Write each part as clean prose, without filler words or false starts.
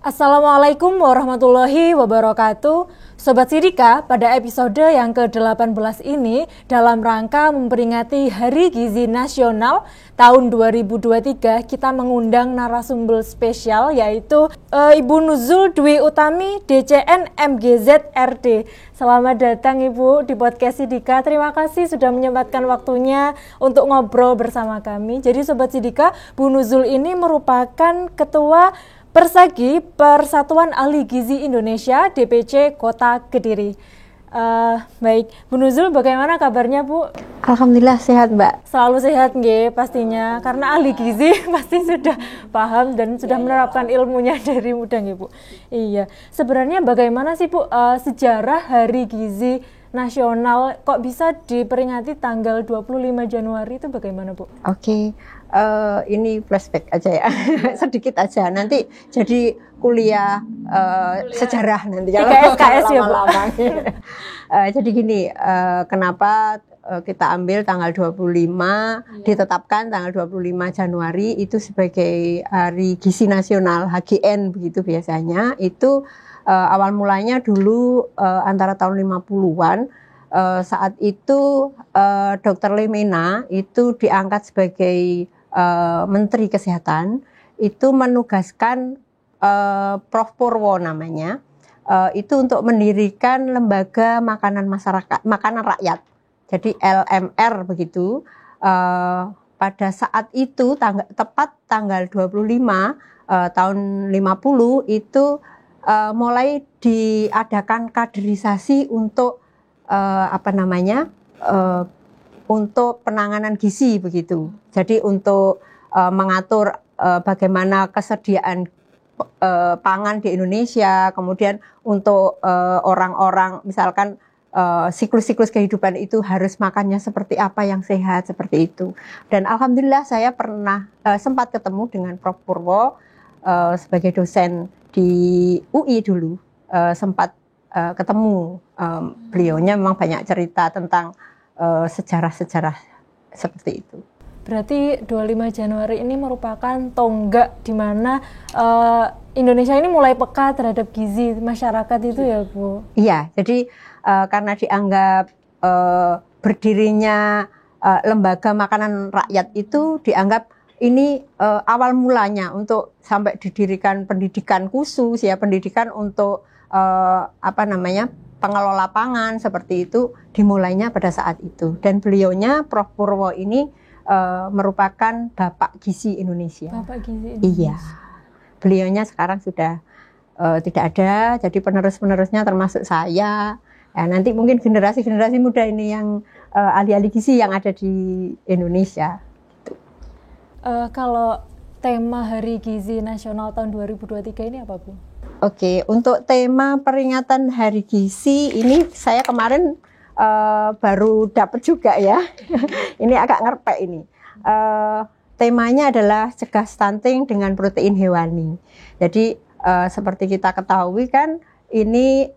Assalamualaikum warahmatullahi wabarakatuh. Sobat Sidika, pada episode yang ke-18 ini dalam rangka memperingati Hari Gizi Nasional tahun 2023, kita mengundang narasumber spesial yaitu Ibu Nuzul Dwi Utami, DCN MGZ RD. Selamat datang Ibu di podcast Sidika. Terima kasih sudah menyempatkan waktunya untuk ngobrol bersama kami. Jadi Sobat Sidika, Bu Nuzul ini merupakan Ketua Persagi Persatuan Ahli Gizi Indonesia DPC Kota Kediri. Baik, Bu Nuzul, bagaimana kabarnya Bu? Alhamdulillah sehat Mbak. Selalu sehat nggih pastinya, karena ahli gizi pasti sudah paham dan sudah menerapkan ilmunya dari muda nggih Bu. Iya, sebenarnya bagaimana sih Bu sejarah Hari Gizi Nasional kok bisa diperingati tanggal 25 Januari itu bagaimana Bu? Oke. Ini flashback aja ya, sedikit aja. Nanti jadi kuliah sejarah nanti kalau SKS ya Bu. Jadi gini, kenapa kita ambil tanggal 25, ditetapkan tanggal 25 Januari itu sebagai Hari Gizi Nasional, HGN begitu biasanya. Itu awal mulanya dulu antara tahun 50-an. Saat itu Dr. Lemena itu diangkat sebagai Menteri Kesehatan, itu menugaskan Prof. Purwo namanya, itu untuk mendirikan lembaga makanan masyarakat, makanan rakyat, jadi LMR begitu. Pada saat itu tepat tanggal 25 tahun 50 itu mulai diadakan kaderisasi untuk untuk penanganan gizi begitu. Jadi untuk mengatur bagaimana kesediaan pangan di Indonesia, kemudian untuk orang-orang misalkan siklus-siklus kehidupan itu harus makannya seperti apa yang sehat seperti itu. Dan alhamdulillah saya pernah sempat ketemu dengan Prof. Purwo sebagai dosen di UI dulu, sempat ketemu. Beliaunya memang banyak cerita tentang sejarah-sejarah seperti itu. Berarti 25 Januari ini merupakan tonggak di mana Indonesia ini mulai peka terhadap gizi masyarakat itu ya Bu? Iya, jadi karena dianggap berdirinya lembaga makanan rakyat itu dianggap ini awal mulanya untuk sampai didirikan pendidikan khusus ya, pendidikan untuk pengelola pangan seperti itu dimulainya pada saat itu. Dan beliaunya Prof. Purwo ini merupakan Bapak Gizi Indonesia. Bapak Gizi Indonesia. Iya. Beliaunya sekarang sudah tidak ada, jadi penerus-penerusnya termasuk saya. Ya, nanti mungkin generasi-generasi muda ini yang ahli-ahli gizi yang ada di Indonesia. Gitu. Kalau tema Hari Gizi Nasional tahun 2023 ini apa Bu? Oke, untuk tema peringatan Hari Gizi ini saya kemarin baru dapat juga ya. Ini agak ngerpek ini. Temanya adalah cegah stunting dengan protein hewani. Jadi seperti kita ketahui kan, ini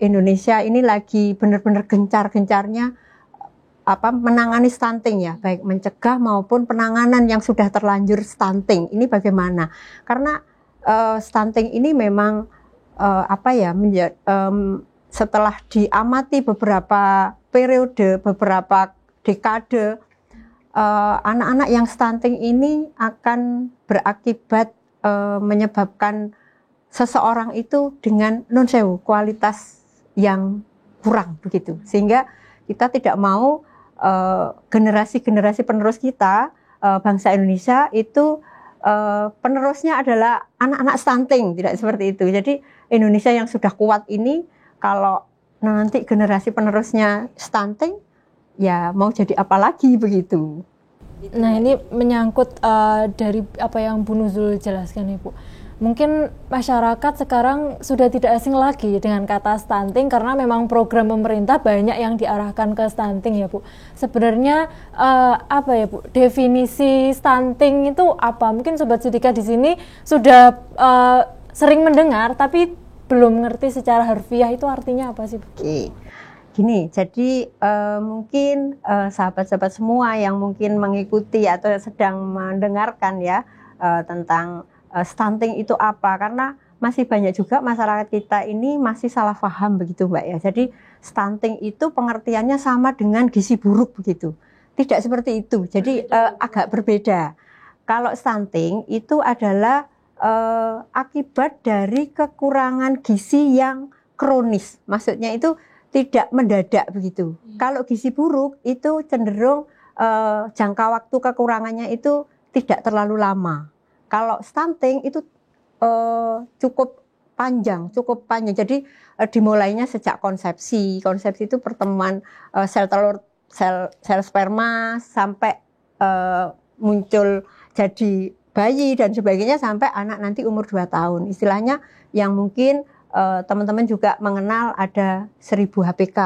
Indonesia ini lagi benar-benar gencar-gencarnya menangani stunting ya, baik mencegah maupun penanganan yang sudah terlanjur stunting. Ini bagaimana? Karena stunting ini memang setelah diamati beberapa periode, beberapa dekade, anak-anak yang stunting ini akan berakibat menyebabkan seseorang itu dengan kualitas yang kurang begitu. Sehingga kita tidak mau generasi-generasi penerus kita, bangsa Indonesia itu penerusnya adalah anak-anak stunting, tidak seperti itu. Jadi Indonesia yang sudah kuat ini, kalau nanti generasi penerusnya stunting, ya mau jadi apa lagi begitu. Nah ini menyangkut dari apa yang Bu Nuzul jelaskan Ibu. Mungkin masyarakat sekarang sudah tidak asing lagi dengan kata stunting karena memang program pemerintah banyak yang diarahkan ke stunting ya Bu. Sebenarnya Bu, definisi stunting itu apa? Mungkin Sobat Sidika di sini sudah sering mendengar tapi belum ngerti secara harfiah itu artinya apa sih Bu? Oke. Gini, jadi mungkin sahabat-sahabat semua yang mungkin mengikuti atau sedang mendengarkan ya tentang stunting itu apa, karena masih banyak juga masyarakat kita ini masih salah paham begitu Mbak ya. Jadi stunting itu pengertiannya sama dengan gizi buruk begitu. Tidak seperti itu. Jadi agak berbeda. Kalau stunting itu adalah akibat dari kekurangan gizi yang kronis. Maksudnya itu tidak mendadak begitu. Kalau gizi buruk itu cenderung jangka waktu kekurangannya itu tidak terlalu lama. Kalau stunting itu cukup panjang. Jadi dimulainya sejak konsepsi. Konsepsi itu pertemuan sel telur, sel sperma sampai muncul jadi bayi dan sebagainya sampai anak nanti umur 2 tahun. Istilahnya yang mungkin teman-teman juga mengenal ada 1000 HPK.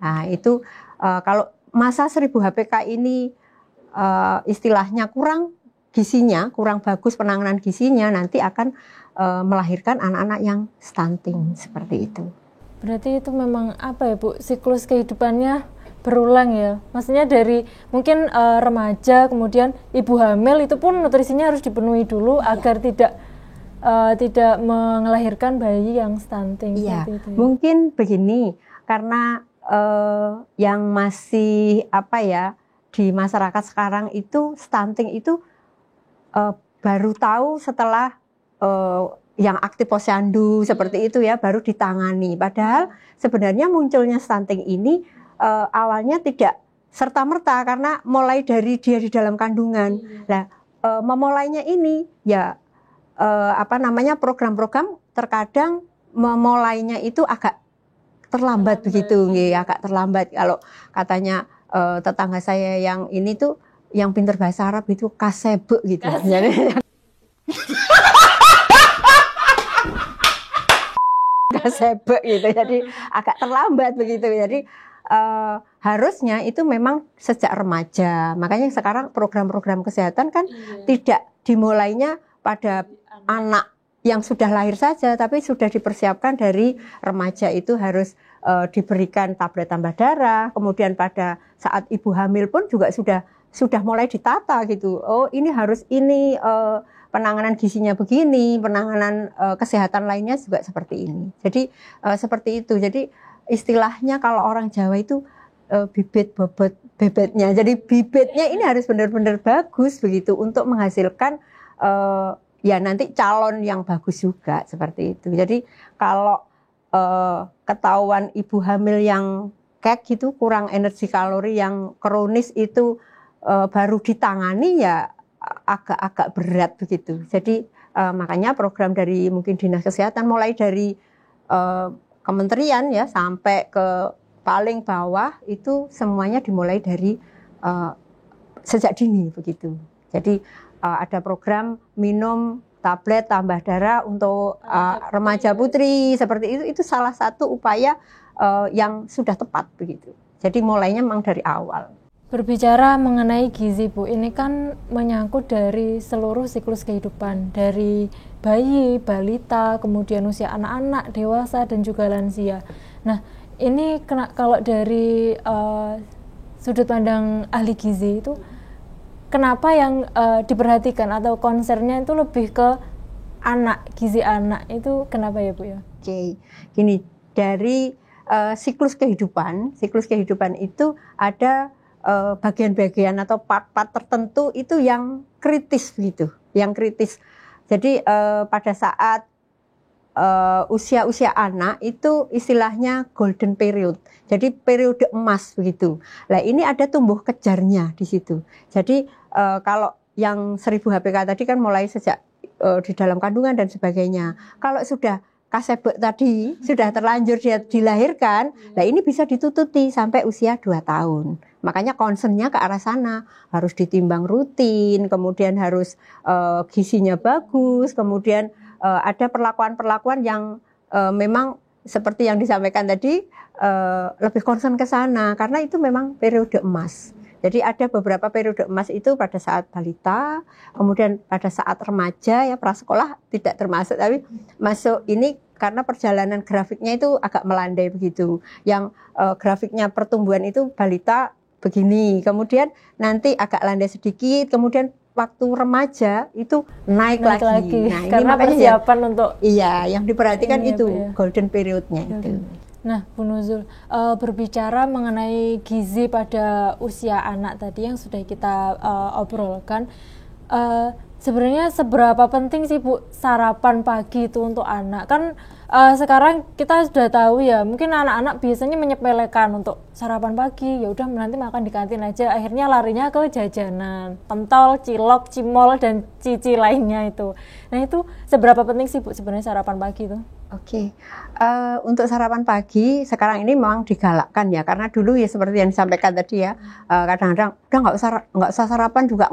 Nah, itu kalau masa 1000 HPK ini istilahnya kurang gizinya, kurang bagus penanganan gizinya, nanti akan melahirkan anak-anak yang stunting seperti itu. Berarti itu memang apa ya Bu, siklus kehidupannya berulang ya. Maksudnya dari mungkin remaja, kemudian ibu hamil itu pun nutrisinya harus dipenuhi dulu agar tidak melahirkan bayi yang stunting. Iya, itu ya. Mungkin begini, karena yang masih apa ya di masyarakat sekarang itu stunting itu baru tahu setelah yang aktif posyandu seperti itu ya, baru ditangani. Padahal sebenarnya munculnya stunting ini awalnya tidak serta-merta karena mulai dari dia di dalam kandungan. Nah, memulainya ini ya program-program terkadang memulainya itu agak terlambat begitu, agak terlambat. Kalau katanya tetangga saya yang ini tuh yang pinter bahasa Arab itu kasebe gitu. Jadi kasebe gitu. Jadi agak terlambat begitu. Jadi harusnya itu memang sejak remaja. Makanya sekarang program-program kesehatan kan tidak dimulainya pada anak yang sudah lahir saja, tapi sudah dipersiapkan dari remaja. Itu harus diberikan tablet tambah darah. Kemudian pada saat ibu hamil pun juga sudah mulai ditata gitu. Oh, ini harus penanganan gizinya begini, penanganan kesehatan lainnya juga seperti ini. Jadi seperti itu. Jadi istilahnya kalau orang Jawa itu bibit bobot bebetnya. Jadi bibitnya ini harus benar-benar bagus begitu untuk menghasilkan ya nanti calon yang bagus juga seperti itu. Jadi kalau ketahuan ibu hamil yang gitu kurang energi kalori yang kronis itu baru ditangani ya agak-agak berat begitu. Jadi makanya program dari mungkin Dinas Kesehatan mulai dari kementerian ya sampai ke paling bawah itu semuanya dimulai dari sejak dini begitu. Jadi ada program minum tablet tambah darah untuk remaja putri seperti itu salah satu upaya yang sudah tepat begitu. Jadi mulainya memang dari awal. Berbicara mengenai gizi Bu, ini kan menyangkut dari seluruh siklus kehidupan, dari bayi, balita, kemudian usia anak-anak, dewasa, dan juga lansia. Nah, ini kalau dari sudut pandang ahli gizi itu, kenapa yang diperhatikan atau concernnya itu lebih ke anak, gizi anak, itu kenapa ya Bu ya? Oke, gini, dari siklus kehidupan itu ada bagian-bagian atau part-part tertentu itu yang kritis gitu, yang kritis. Jadi pada saat usia-usia anak itu istilahnya golden period. Jadi periode emas begitu. Nah, ini ada tumbuh kejarnya di situ. Jadi kalau yang 1000 HPK tadi kan mulai sejak di dalam kandungan dan sebagainya. Kalau sudah kasebek tadi sudah terlanjur dia dilahirkan, nah ini bisa ditututi sampai usia 2 tahun. Makanya concernnya ke arah sana, harus ditimbang rutin, kemudian harus gizinya bagus, kemudian ada perlakuan-perlakuan yang memang seperti yang disampaikan tadi lebih concern ke sana karena itu memang periode emas. Jadi ada beberapa periode emas itu pada saat balita, kemudian pada saat remaja ya prasekolah tidak termasuk, tapi masuk ini karena perjalanan grafiknya itu agak melandai begitu. Yang grafiknya pertumbuhan itu balita begini, kemudian nanti agak landai sedikit, kemudian waktu remaja itu naik lagi. Nah, karena persiapan untuk yang diperhatikan ini, itu ya. golden periodnya itu. Nah, Bu Nuzul, berbicara mengenai gizi pada usia anak tadi yang sudah kita obrolkan, sebenarnya seberapa penting sih Bu sarapan pagi itu untuk anak? Kan sekarang kita sudah tahu ya, mungkin anak-anak biasanya menyepelekan untuk sarapan pagi, ya udah nanti makan di kantin aja, akhirnya larinya ke jajanan, pentol, cilok, cimol dan cici lainnya itu. Nah, itu seberapa penting sih Bu sebenarnya sarapan pagi itu? Oke, untuk sarapan pagi sekarang ini memang digalakkan ya, karena dulu ya seperti yang disampaikan tadi ya, kadang-kadang udah nggak usah sarapan juga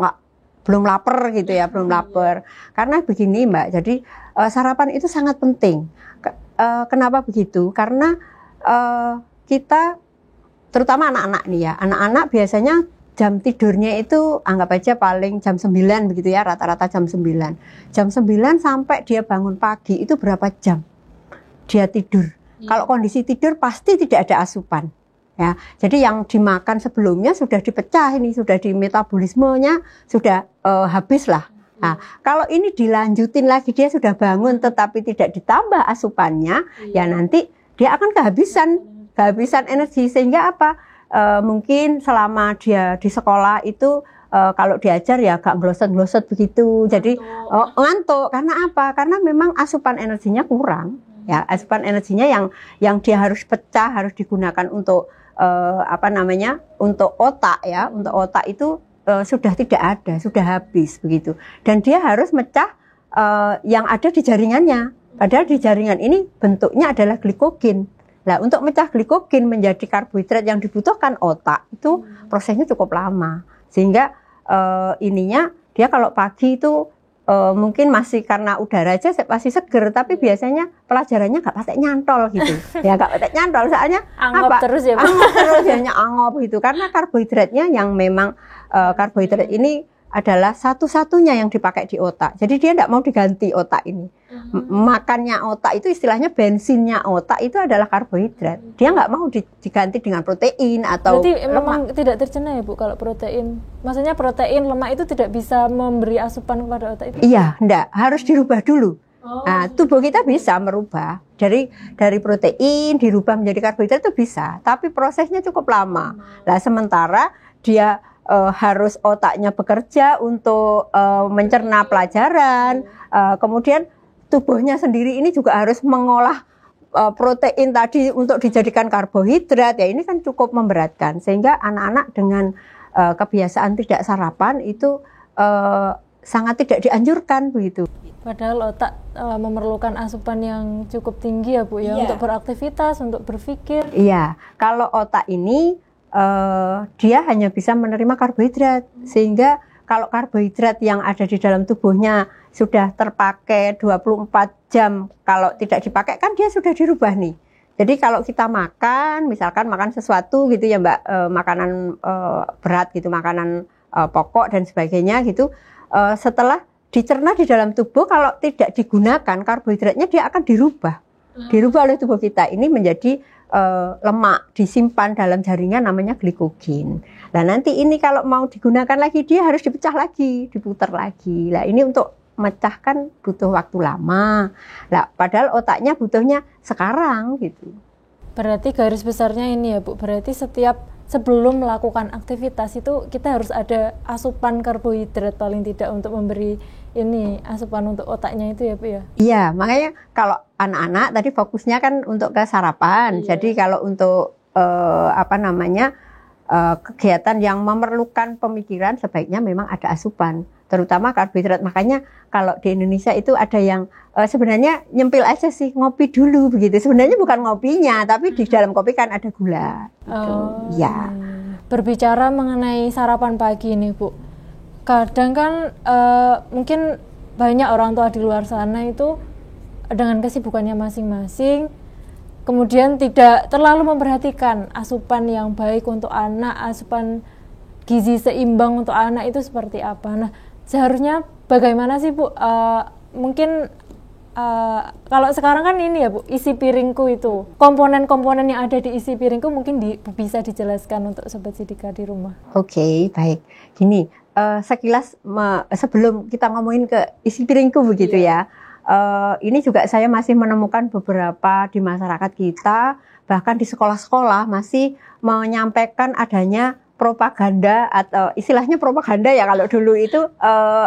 belum lapar gitu ya, belum lapar. Karena begini Mbak, jadi sarapan itu sangat penting. Kenapa begitu? Karena kita, terutama anak-anak nih ya, anak-anak biasanya jam tidurnya itu anggap aja paling jam 9 begitu ya, rata-rata jam 9. Jam 9 sampai dia bangun pagi itu berapa jam dia tidur. Kalau kondisi tidur pasti tidak ada asupan. Ya, jadi yang dimakan sebelumnya sudah dipecah, ini sudah di metabolismenya sudah habis lah. Nah, kalau ini dilanjutin lagi, dia sudah bangun tetapi tidak ditambah asupannya, ya nanti dia akan kehabisan energi. Sehingga apa? Mungkin selama dia di sekolah itu kalau diajar ya agak glosot-glosot begitu. Jadi ngantuk. Karena apa? Karena memang asupan energinya kurang. Ya, asupan energinya yang dia harus pecah, harus digunakan untuk untuk otak ya, untuk otak itu sudah tidak ada, sudah habis begitu. Dan dia harus mecah yang ada di jaringannya. Padahal di jaringan ini bentuknya adalah glikogen. Nah, untuk mecah glikogen menjadi karbohidrat yang dibutuhkan otak itu prosesnya cukup lama. Sehingga ininya dia kalau pagi itu mungkin masih karena udara aja masih seger, tapi biasanya pelajarannya nggak pakai nyantol gitu. Ya nggak pakai nyantol, soalnya angop terus ya, angop terus, hanya angop gitu. Karena karbohidratnya yang memang karbohidrat ini adalah satu-satunya yang dipakai di otak. Jadi dia tidak mau diganti otak ini. Makannya otak itu istilahnya bensinnya otak itu adalah karbohidrat. Dia nggak mau diganti dengan protein atau berarti lemak. memang tidak tercerna ya Bu kalau protein. Maksudnya protein lemak itu tidak bisa memberi asupan kepada otak itu? Iya, enggak, harus dirubah dulu. Nah, tubuh kita bisa merubah dari protein dirubah menjadi karbohidrat itu bisa, tapi prosesnya cukup lama. Nah, sementara dia harus otaknya bekerja untuk mencerna pelajaran, kemudian tubuhnya sendiri ini juga harus mengolah protein tadi untuk dijadikan karbohidrat. Ya, ini kan cukup memberatkan, sehingga anak-anak dengan kebiasaan tidak sarapan itu sangat tidak dianjurkan begitu. Padahal otak memerlukan asupan yang cukup tinggi ya Bu ya, untuk beraktivitas, untuk berpikir. Iya, kalau otak ini dia hanya bisa menerima karbohidrat, sehingga kalau karbohidrat yang ada di dalam tubuhnya sudah terpakai 24 jam, kalau tidak dipakai kan dia sudah dirubah nih. Jadi kalau kita makan, misalkan makan sesuatu gitu ya Mbak, makanan berat gitu, makanan pokok dan sebagainya gitu, setelah dicerna di dalam tubuh, kalau tidak digunakan karbohidratnya dia akan dirubah oleh tubuh kita ini menjadi lemak, disimpan dalam jaringan namanya glikogen. Nah, nanti ini kalau mau digunakan lagi dia harus dipecah lagi, diputar lagi. Nah, ini untuk mecahkan butuh waktu lama. Nah, padahal otaknya butuhnya sekarang gitu. Berarti garis besarnya ini ya Bu, berarti sebelum melakukan aktivitas itu kita harus ada asupan karbohidrat paling tidak untuk memberi ini asupan untuk otaknya itu ya Bu ya? Iya, makanya kalau anak-anak tadi fokusnya kan untuk ke sarapan. Iya. Jadi kalau untuk kegiatan yang memerlukan pemikiran sebaiknya memang ada asupan, terutama karbohidrat. Makanya kalau di Indonesia itu ada yang sebenarnya nyempil aja sih, ngopi dulu begitu. Sebenarnya bukan ngopinya, tapi di dalam kopi kan ada gula. Gitu. Ya. Berbicara mengenai sarapan pagi nih Bu, kadang kan mungkin banyak orang tua di luar sana itu dengan kesibukannya masing-masing, kemudian tidak terlalu memperhatikan asupan yang baik untuk anak, asupan gizi seimbang untuk anak itu seperti apa. Nah, seharusnya bagaimana sih Bu? Mungkin kalau sekarang kan ini ya Bu, isi piringku itu, komponen-komponen yang ada di isi piringku mungkin bisa dijelaskan untuk Sobat Sidika di rumah. Oke, baik. Gini, sekilas sebelum kita ngomongin ke isi piringku begitu ya. Ini juga saya masih menemukan beberapa di masyarakat kita, bahkan di sekolah-sekolah masih menyampaikan adanya propaganda atau istilahnya propaganda ya kalau dulu itu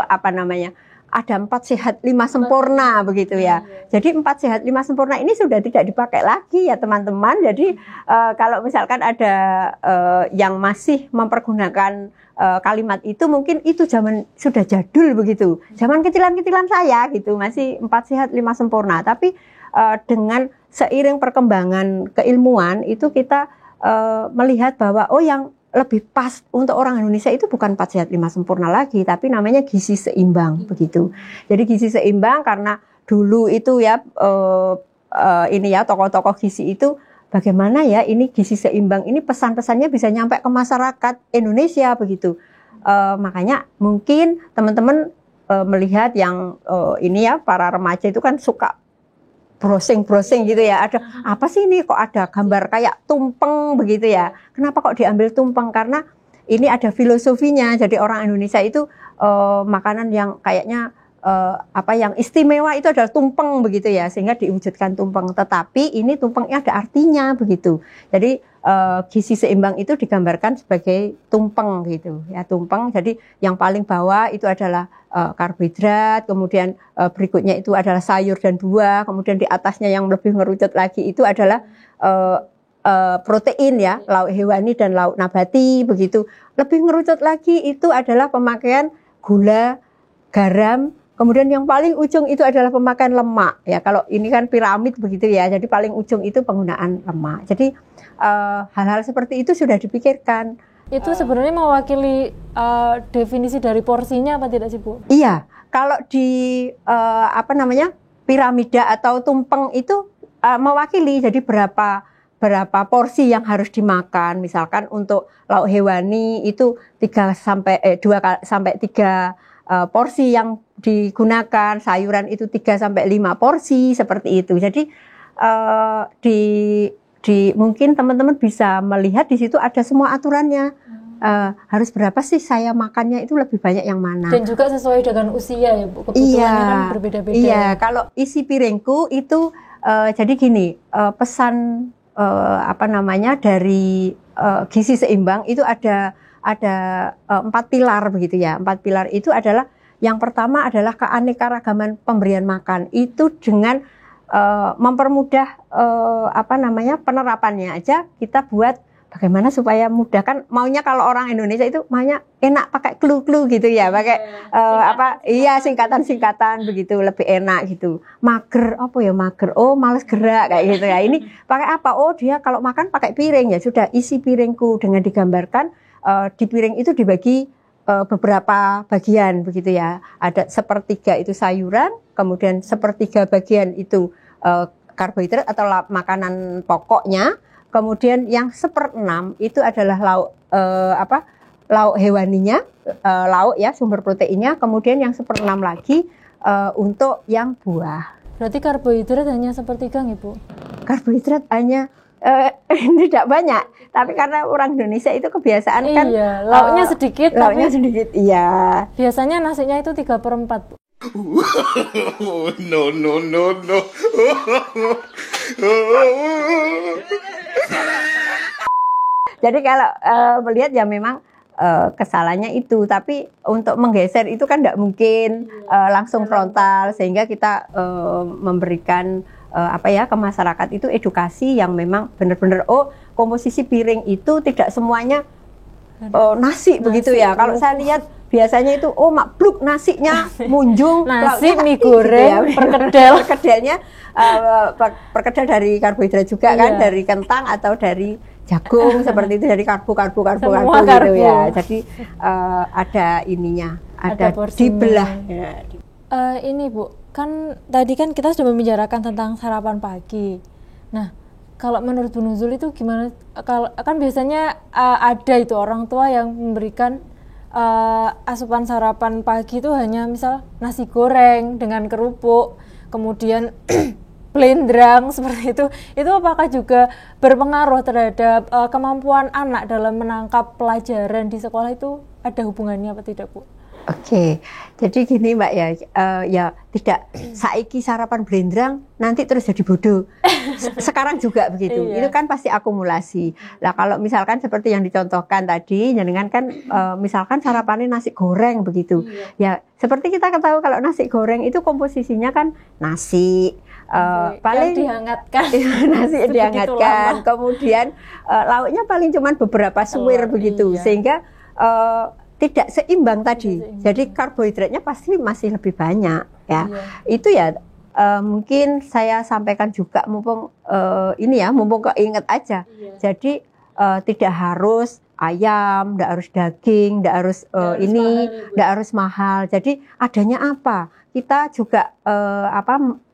apa namanya? Ada 4 sehat 5 sempurna begitu ya. Jadi 4 sehat 5 sempurna ini sudah tidak dipakai lagi ya teman-teman. Jadi kalau misalkan ada yang masih mempergunakan kalimat itu, mungkin itu zaman sudah jadul begitu. Zaman kecilan-kecilan saya gitu, masih 4 sehat 5 sempurna. Tapi dengan seiring perkembangan keilmuan itu kita melihat bahwa yang lebih pas untuk orang Indonesia itu bukan 4 sehat 5 sempurna lagi, tapi namanya gizi seimbang begitu. Jadi gizi seimbang karena dulu itu ya ini ya tokoh-tokoh gizi itu bagaimana ya ini gizi seimbang ini pesan-pesannya bisa nyampe ke masyarakat Indonesia begitu. Makanya mungkin teman-teman melihat yang ini ya para remaja itu kan suka browsing gitu ya, ada apa sih ini kok ada gambar kayak tumpeng begitu ya, kenapa kok diambil tumpeng, karena ini ada filosofinya. Jadi orang Indonesia itu makanan yang kayaknya yang istimewa itu adalah tumpeng begitu ya, sehingga diwujudkan tumpeng, tetapi ini tumpengnya ada artinya begitu. Jadi gizi seimbang itu digambarkan sebagai tumpeng gitu ya, tumpeng. Jadi yang paling bawah itu adalah karbohidrat, kemudian berikutnya itu adalah sayur dan buah, kemudian di atasnya yang lebih ngerucut lagi itu adalah protein ya, lauk hewani dan lauk nabati begitu. Lebih ngerucut lagi itu adalah pemakaian gula, garam, kemudian yang paling ujung itu adalah pemakaian lemak ya. Kalau ini kan piramid begitu ya, jadi paling ujung itu penggunaan lemak. Jadi hal-hal seperti itu sudah dipikirkan. Itu sebenarnya mewakili definisi dari porsinya apa tidak sih Bu? Iya, kalau di piramida atau tumpeng itu mewakili, jadi berapa porsi yang harus dimakan. Misalkan untuk lauk hewani itu 2 sampai 3 porsi yang digunakan, sayuran itu 3 sampai 5 porsi seperti itu. Jadi mungkin teman-teman bisa melihat di situ ada semua aturannya. Harus berapa sih saya makannya itu lebih banyak yang mana. Dan juga sesuai dengan usia ya Bu, kebutuhannya kan berbeda-beda. Iya, kalau isi piringku itu jadi gini, pesan dari gizi seimbang itu ada 4 pilar begitu ya. 4 pilar itu adalah, yang pertama adalah keanekaragaman pemberian makan. Itu dengan mempermudah penerapannya aja, kita buat bagaimana supaya mudah. Kan maunya kalau orang Indonesia itu maunya enak pakai clue gitu ya, pakai singkatan begitu, lebih enak gitu. Mager, apa ya mager? Oh, males gerak kayak gitu ya. Ini pakai apa? Oh, dia kalau makan pakai piring ya. Sudah, isi piringku dengan digambarkan di piring itu dibagi beberapa bagian begitu ya. Ada 1/3 itu sayuran, kemudian 1/3 bagian itu karbohidrat atau makanan pokoknya, kemudian yang 1/6 itu adalah lauk hewaninya, lauk ya, sumber proteinnya, kemudian yang 1/6 lagi untuk yang buah. Berarti karbohidrat hanya 1/3 nih Bu? Karbohidrat hanya tidak banyak, tapi karena orang Indonesia itu kebiasaan kan lauknya sedikit, iya. Biasanya nasinya itu 3/4 Bu. No. Jadi kalau melihat ya memang kesalahannya itu, tapi untuk menggeser itu kan tidak mungkin langsung frontal, sehingga kita memberikan ke masyarakat itu edukasi yang memang benar-benar komposisi piring itu tidak semuanya nasi begitu ya. Kalau saya lihat biasanya itu makbluk nasinya munjung, nasi mie goreng gitu ya. perkedel dari karbohidrat juga kan, dari kentang atau dari jagung seperti itu, dari karbo gitu ya. Jadi ada ininya, ada dibelah ya. Ini Bu, kan tadi kan kita sudah membicarakan tentang sarapan pagi. Nah, kalau menurut Bu Nuzul itu gimana? Kalau kan biasanya ada itu orang tua yang memberikan asupan sarapan pagi itu hanya misal nasi goreng dengan kerupuk, kemudian blendrang seperti itu. Itu apakah juga berpengaruh terhadap kemampuan anak dalam menangkap pelajaran di sekolah itu? ada hubungannya apa tidak, Bu? Oke, jadi gini Mbak ya, ya tidak saiki sarapan blendrang nanti terus jadi bodoh. Sekarang juga begitu, itu kan pasti akumulasi. Lah kalau misalkan seperti yang dicontohkan tadi, jangan kan misalkan sarapannya nasi goreng begitu. Ya seperti kita ketahui kalau nasi goreng itu komposisinya kan nasi, paling dihangatkan, nasi dihangatkan, kemudian lauknya paling cuman beberapa suwir begitu, sehingga tidak seimbang tadi. Jadi karbohidratnya pasti masih lebih banyak ya. Itu ya mungkin saya sampaikan juga mumpung ini ya, mumpung keinget aja. Jadi tidak harus ayam, tidak harus daging, tidak harus ini, tidak harus mahal. Jadi adanya apa? Kita juga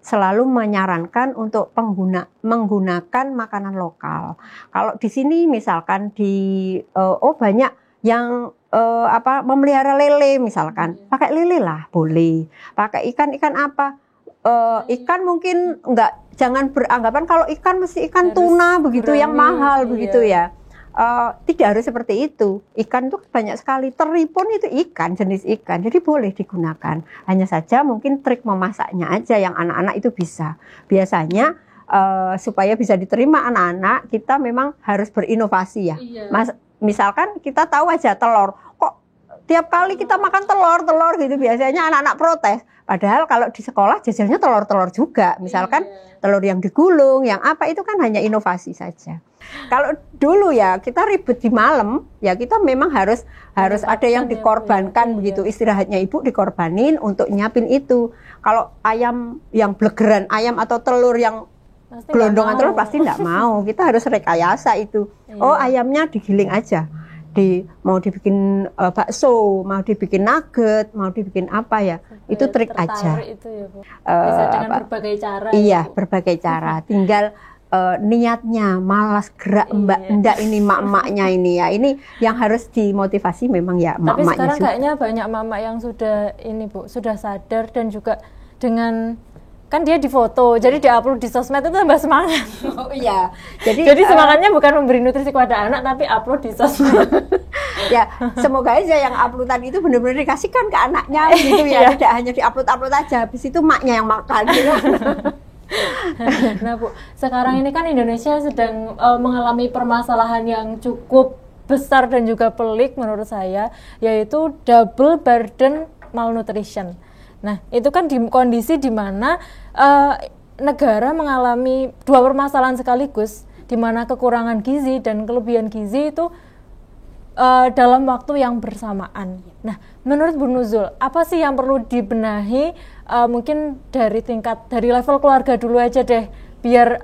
selalu menyarankan untuk menggunakan makanan lokal. Kalau di sini misalkan banyak yang memelihara lele misalkan, pakai lele lah boleh, pakai ikan apa, ikan mungkin jangan beranggapan kalau ikan mesti ikan tuna begitu yang mahal begitu ya, tidak harus seperti itu. Ikan tuh banyak sekali, teri pun itu ikan, jenis ikan, jadi boleh digunakan. Hanya saja mungkin trik memasaknya aja yang anak-anak itu bisa. Biasanya supaya bisa diterima anak-anak, kita memang harus berinovasi ya. Misalkan kita tahu aja telur, kok tiap kali kita makan telur gitu, biasanya anak-anak protes. Padahal kalau di sekolah jajannya telur juga, misalkan telur yang digulung, yang apa, itu kan hanya inovasi saja. Kalau dulu ya kita ribet di malam, ya kita memang harus ada yang dikorbankan begitu, istirahatnya ibu dikorbanin untuk nyiapin itu. Kalau ayam yang blegeran, ayam atau telur yang gelondongan telur pasti nggak mau. Kita harus rekayasa itu. Oh ayamnya digiling aja, mau dibikin bakso, mau dibikin nugget, mau dibikin apa ya, itu trik aja. Itu ya, Bu. Bisa dengan berbagai cara. Iya, ya, berbagai cara. Tinggal niatnya, malas gerak mbak ini mak-maknya ini ya. Ini yang harus dimotivasi memang ya mak-maknya. Tapi sekarang kayaknya banyak mak-mak yang sudah ini Bu, sudah sadar dan juga dengan kan dia difoto, jadi diupload di sosmed itu tambah semangat. Oh iya. Jadi semangatnya bukan memberi nutrisi kepada anak, tapi upload di sosmed. Ya, semoga aja yang uploadan itu benar-benar dikasihkan ke anaknya gitu ya. Tidak hanya diupload aja, habis itu maknya yang makan gitu. Nah Bu, sekarang ini kan Indonesia sedang mengalami permasalahan yang cukup besar dan juga pelik menurut saya, yaitu double burden malnutrition. Nah, itu kan di kondisi di mana negara mengalami dua permasalahan sekaligus, di mana kekurangan gizi dan kelebihan gizi itu dalam waktu yang bersamaan. Nah, menurut Bu Nuzul, apa sih yang perlu dibenahi? Mungkin dari level keluarga dulu aja deh, biar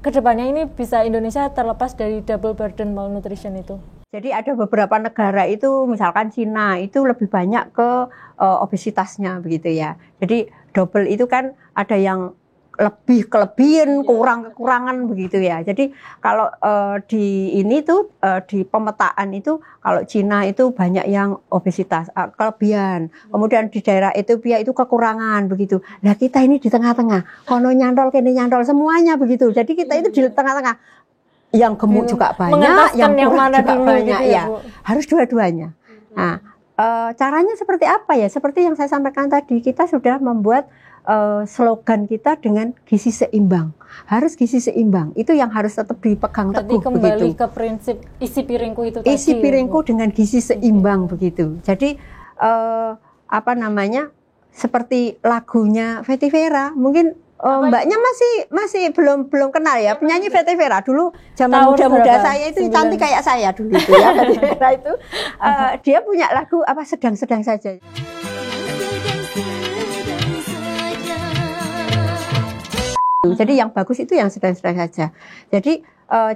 kedepannya ini bisa Indonesia terlepas dari double burden malnutrition itu. Jadi ada beberapa negara itu, misalkan Cina, itu lebih banyak ke obesitasnya begitu ya. Jadi double itu kan ada yang lebih kelebihan, kekurangan begitu ya. Jadi kalau di pemetaan itu, kalau Cina itu banyak yang obesitas, kelebihan. Kemudian di daerah Ethiopia itu kekurangan begitu. Nah kita ini di tengah-tengah, kono nyantol, kene nyantol, semuanya begitu. Jadi kita itu di tengah-tengah. Yang gemuk juga banyak, yang kurang juga banyak gitu ya. Harus dua-duanya. Nah, caranya seperti apa ya? Seperti yang saya sampaikan tadi, kita sudah membuat slogan kita dengan gizi seimbang. Harus gizi seimbang. Itu yang harus tetap dipegang teguh begitu. Kembali ke prinsip isi piringku itu tadi. Isi piringku dengan gizi seimbang begitu. Jadi seperti lagunya Fetty Vera, mungkin mbaknya masih belum kenal ya penyanyi Fetty Vera. Dulu zaman muda-muda saya itu cantik kayak saya dulu itu ya. Fetty Vera itu dia punya lagu sedang-sedang saja. Jadi yang bagus itu yang sedang-sedang saja. Jadi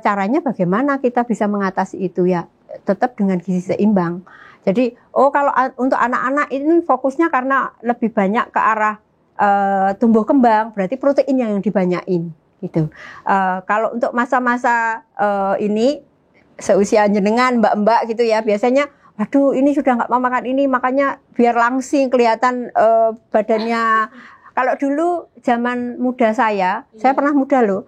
caranya bagaimana kita bisa mengatasi itu ya, tetap dengan gizi seimbang. Jadi kalau untuk anak-anak ini fokusnya karena lebih banyak ke arah tumbuh kembang, berarti protein yang dibanyain gitu. Kalau untuk masa-masa ini seusia jenengan mbak-mbak gitu ya, biasanya waduh ini sudah nggak mau makan ini, makanya biar langsing kelihatan badannya. Kalau dulu zaman muda saya pernah muda loh,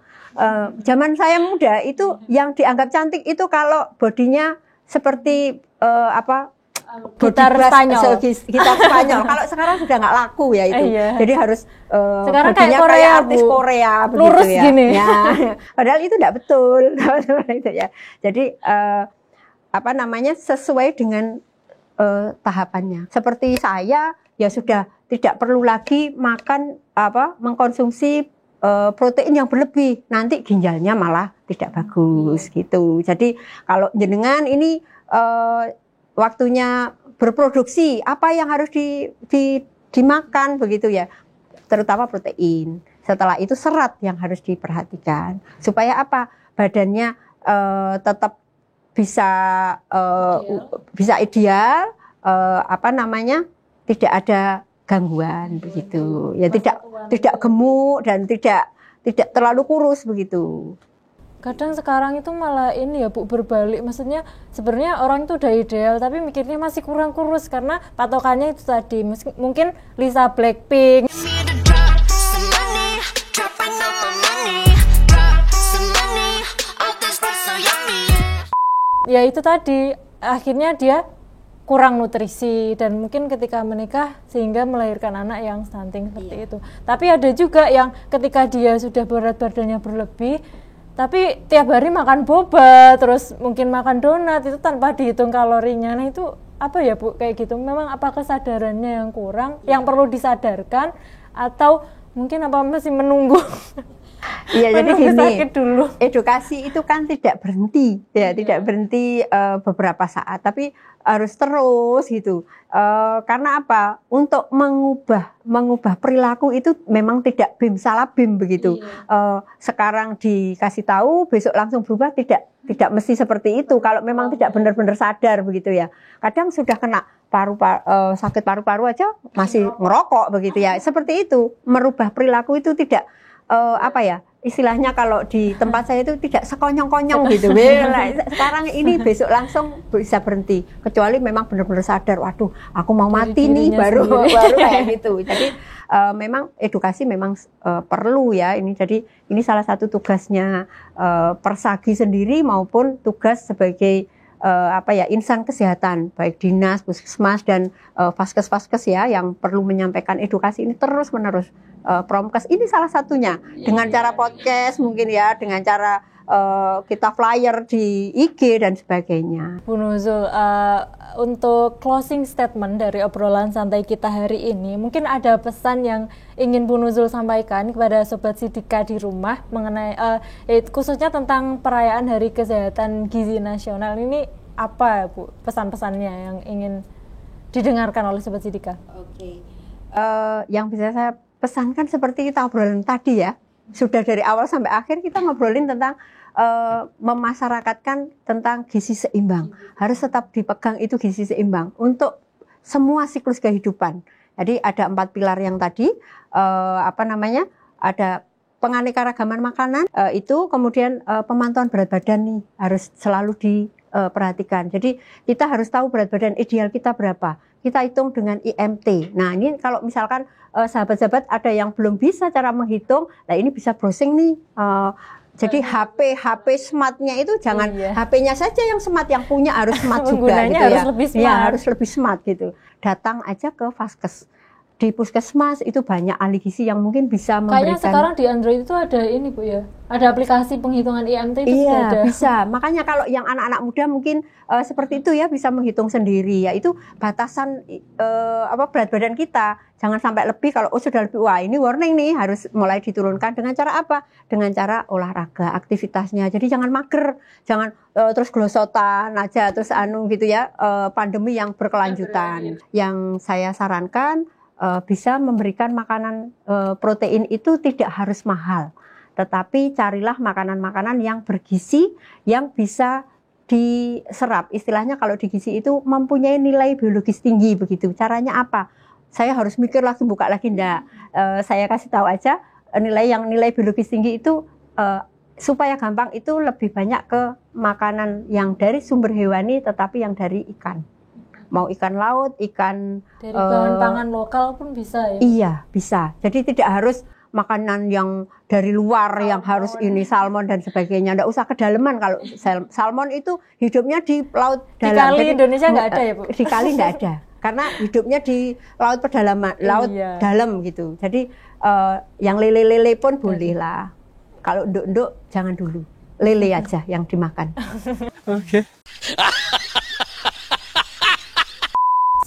zaman saya muda itu yang dianggap cantik itu kalau bodinya seperti gitar Spanyol. Gitar Spanyol. Kalau sekarang sudah nggak laku ya itu. Jadi harus sekarang kayak Korea, kayak artis Korea begitu lurus ya. Gini. Ya. Padahal itu tidak betul. Itu ya. Jadi apa namanya sesuai dengan tahapannya. Seperti saya ya sudah tidak perlu lagi mengkonsumsi protein yang berlebih, nanti ginjalnya malah tidak bagus gitu. Jadi kalau jenengan ini waktunya berproduksi, apa yang harus dimakan begitu ya, terutama protein. Setelah itu serat yang harus diperhatikan supaya apa, badannya tetap bisa ideal, tidak ada gangguan begitu ya, tidak gemuk dan tidak terlalu kurus begitu. Kadang sekarang itu malah ini ya Bu, berbalik, maksudnya sebenarnya orang itu udah ideal tapi mikirnya masih kurang kurus karena patokannya itu tadi mungkin Lisa Blackpink. Ya itu tadi akhirnya dia kurang nutrisi dan mungkin ketika menikah sehingga melahirkan anak yang stunting seperti itu. Tapi ada juga yang ketika dia sudah berat badannya berlebih tapi tiap hari makan boba, terus mungkin makan donat itu tanpa dihitung kalorinya. Nah itu apa ya Bu, kayak gitu memang apa kesadarannya yang kurang, yang perlu disadarkan atau mungkin apa masih menunggu? Iya, jadi gini, dulu. Edukasi itu kan tidak berhenti, ya, tidak berhenti beberapa saat, tapi harus terus gitu. Karena apa? Untuk mengubah perilaku itu memang tidak bim salah bim begitu. Sekarang dikasih tahu, besok langsung berubah, tidak mesti seperti itu. Kalau memang tidak benar-benar sadar begitu ya. Kadang sudah kena sakit paru-paru aja masih ngerokok begitu ya. Seperti itu, merubah perilaku itu tidak istilahnya kalau di tempat saya itu tidak sekonyong-konyong gitu. Sekarang ini besok langsung bisa berhenti, kecuali memang benar-benar sadar, waduh aku mau mati nih, baru kayak gitu. Jadi memang edukasi memang perlu ya ini. Jadi ini salah satu tugasnya Persagi sendiri maupun tugas sebagai insan kesehatan, baik dinas, puskesmas dan vaskes ya, yang perlu menyampaikan edukasi ini terus-menerus. Promkes ini salah satunya dengan cara podcast mungkin ya, dengan cara kita flyer di IG dan sebagainya. Bu Nuzul, untuk closing statement dari obrolan santai kita hari ini, mungkin ada pesan yang ingin Bu Nuzul sampaikan kepada Sobat Sidika di rumah mengenai khususnya tentang perayaan Hari Kesehatan Gizi Nasional ini, apa Bu pesan-pesannya yang ingin didengarkan oleh Sobat Sidika? Oke. Yang bisa saya pesankan seperti kita obrolin tadi ya, sudah dari awal sampai akhir kita ngobrolin tentang memasyarakatkan tentang gizi seimbang. Harus tetap dipegang itu gizi seimbang untuk semua siklus kehidupan. Jadi ada 4 pilar yang tadi, ada penganekaragaman makanan, itu kemudian pemantauan berat badan nih harus selalu diperhatikan. Jadi kita harus tahu berat badan ideal kita berapa. Kita hitung dengan IMT. Nah ini kalau misalkan sahabat-sahabat ada yang belum bisa cara menghitung, nah ini bisa browsing nih. Jadi HP smart-nya itu jangan HP-nya saja yang smart, yang punya harus smart juga gitu harus ya. Lebih smart. Ya harus lebih smart gitu. Datang aja ke vaskes. Di puskesmas itu banyak ahli gizi yang mungkin bisa memberikan. Kayaknya sekarang di Android itu ada ini Bu ya, ada aplikasi penghitungan IMT itu sudah ada. Iya bisa, makanya kalau yang anak-anak muda mungkin seperti itu ya, bisa menghitung sendiri ya, itu batasan berat badan kita, jangan sampai lebih. Kalau sudah lebih, wah ini warning nih, harus mulai diturunkan. Dengan cara apa? Dengan cara olahraga, aktivitasnya. Jadi jangan mager, jangan terus glosotan aja, terus gitu ya, pandemi yang berkelanjutan. Yang saya sarankan, bisa memberikan makanan protein itu tidak harus mahal, tetapi carilah makanan-makanan yang bergizi, yang bisa diserap. Istilahnya kalau di gizi itu mempunyai nilai biologis tinggi begitu. Caranya apa? Saya harus mikir lagi, buka lagi, enggak. Saya kasih tahu aja, nilai biologis tinggi itu supaya gampang itu lebih banyak ke makanan yang dari sumber hewani, tetapi yang dari ikan. Mau ikan laut, ikan dari bahan pangan lokal pun bisa ya? Iya, bisa. Jadi tidak harus makanan yang dari luar yang harus ini salmon dan sebagainya. Nggak usah kedalaman kalau salmon itu hidupnya di laut dalam. Di kali Indonesia nggak ada ya Bu? Di kali nggak ada. Karena hidupnya di laut pedalaman, laut dalam gitu. Jadi yang lele-lele pun boleh lah. Kalau nduk-nduk jangan dulu. Lele aja yang dimakan. Oke.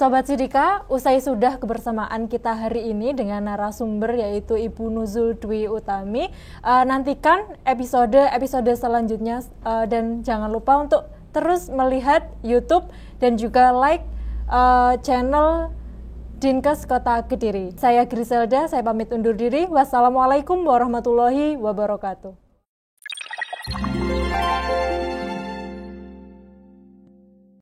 Sobat Sidika, usai sudah kebersamaan kita hari ini dengan narasumber yaitu Ibu Nuzul Dwi Utami. Nantikan episode selanjutnya dan jangan lupa untuk terus melihat YouTube dan juga like channel Dinkes Kota Kediri. Saya Griselda, saya pamit undur diri. Wassalamualaikum warahmatullahi wabarakatuh.